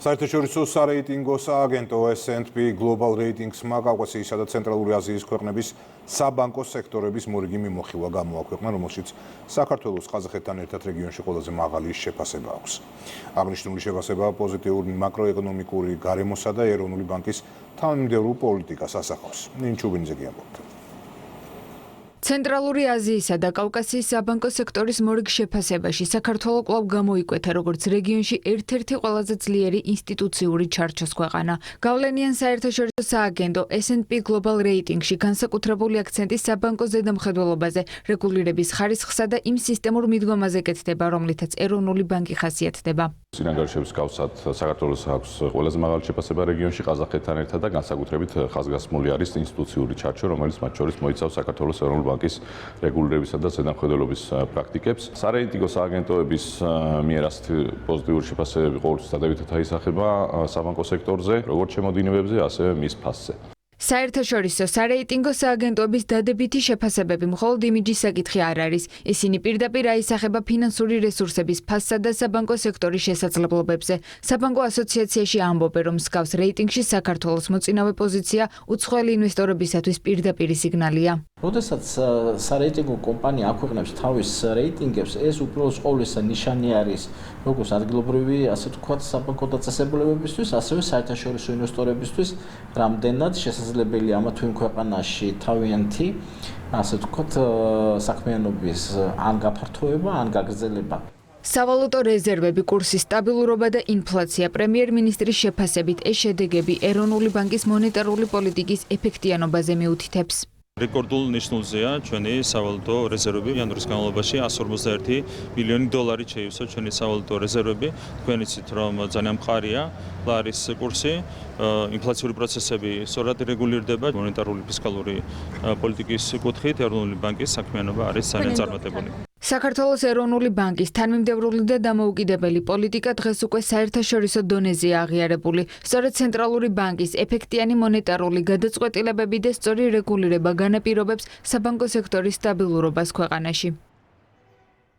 საერთაშორისო სარეიტინგო სააგენტო S&P Global Ratings-მა კავკასიისა და ცენტრალური აზიის ქვეყნების საბანკო სექტორების მორიგი მიმოხილვა გამოაქვეყნა, რომელშიც საქართველოს ყაზახეთთან ერთად რეგიონში ყველაზე მაღალი შეფასება აქვს. აღნიშნული შეფასება პოზიტიურ მაკროეკონომიკური გარემოსა და ეროვნული ბანკის თანამიმდევრულ პოლიტიკას ასახავს. ნინჩუბინიძე გიამბობთ. ცენტრალური აზიისა და კავკასიის საბანკო სექტორის მორიგ შეფასებაში საქართველო კვლავ გამოიკვეთა როგორც რეგიონში ერთ-ერთი ყველაზე ძლიერი ინსტიტუციური ჩარჩოს ქვეყანა. გავლენიან საერთაშორისო სააგენტო S&P Global Rating-ში განსაკუთრებული აქცენტი საბანკო ზედამხედველობაზე, რეგულირების ხარისხსა და იმ სისტემურ მიდგომაზე კეთდება, რომლითაც ეროვნული ბანკი ხასიათდება. სინანგარიშების გავსად საქართველოს აქვს ყველაზე მაღალი შეფასება რეგიონში ყაზახეთთან ერთად და განსაკუთრებით ხაზგასმული არის ინსტიტუციური ჩარჩო, რომელიც მათ შორის მოიცავს საქართველოს ეროვნული ბანკის რეგულირებისა და ზედამხედველობის პრაქტიკებს. სარეიტინგო სააგენტოების მიერ ასეთი პოზიტიური შეფასებები ყოველთვის დადებითად აისახება საბანკო სექტორზე, როგორც შემოდინებებზე, ასევე მის ფასზე. საერთაშორისო სარეიტინგო სააგენტოების დადებითი შეფასებები მხოლოდ იმიჯის საკითხი არ არის. ისინი პირდაპირ აისახება ფინანსური რესურსების ფასსა და საბანკო სექტორის შესაძლებლობებზე. საბანკო ასოციაციაში ამბობენ, რომ მსგავს რეიტინგში საქართველოს მოწინავე პოზიცია უცხოელი ინვესტორებისათვის პირდაპირი სიგნალია. როდესაც სარეიტინგო კომპანია აქვეყნებს თავის რეიტინგებს, ეს უბრალოდ ყოველისა ნიშანი არის როგორც ადგილობრივი, ასე ვთქვათ, საბანკო დაწესებულებებისთვის, ასევე საერთაშორისო ინვესტორებისთვის, რამდენად შესაძლებელია ამა თუ იმ ქვეყანაში თავიანთი, ასე ვთქვათ, საქმიანობის ან გაფართოება, ან გაგრძელება. სავალუტო რეზერვები, კურსის სტაბილურობა და ინფლაცია პრემიერ-მინისტრის შეფასებით ეს შედეგები ეროვნული ბანკის მონეტარული პოლიტიკის ეფექტიანობაზე მიუთითებს. რეკორდულ ნიშნულზეა ჩვენი სავალუტო რეზერვები. იანვრის განმავლობაში 151 მილიონი დოლარი შეივსო ჩვენი სავალუტო რეზერვები. თქვენ იცით, რომ ძალიან მყარია ლარის კურსი, ინფლაციური პროცესები სწორად რეგულირდება. მონეტარული ფისკალური პოლიტიკის კუთხით ეროვნული ბანკის საქმიანობა არის ძალიან წარმატებული. საქართველოს ეროვნული ბანკის თანმიმდევრული და დამოუკიდებელი პოლიტიკა დღეს უკვე საერთაშორისო დონეზეა აღიარებული. სწორედ ცენტრალური ბანკის ეფექტიანი მონეტარული გადაწყვეტილებები და სწორი რეგულირება განაპირობებს საბანკო სექტორის სტაბილურობას ქვეყანაში.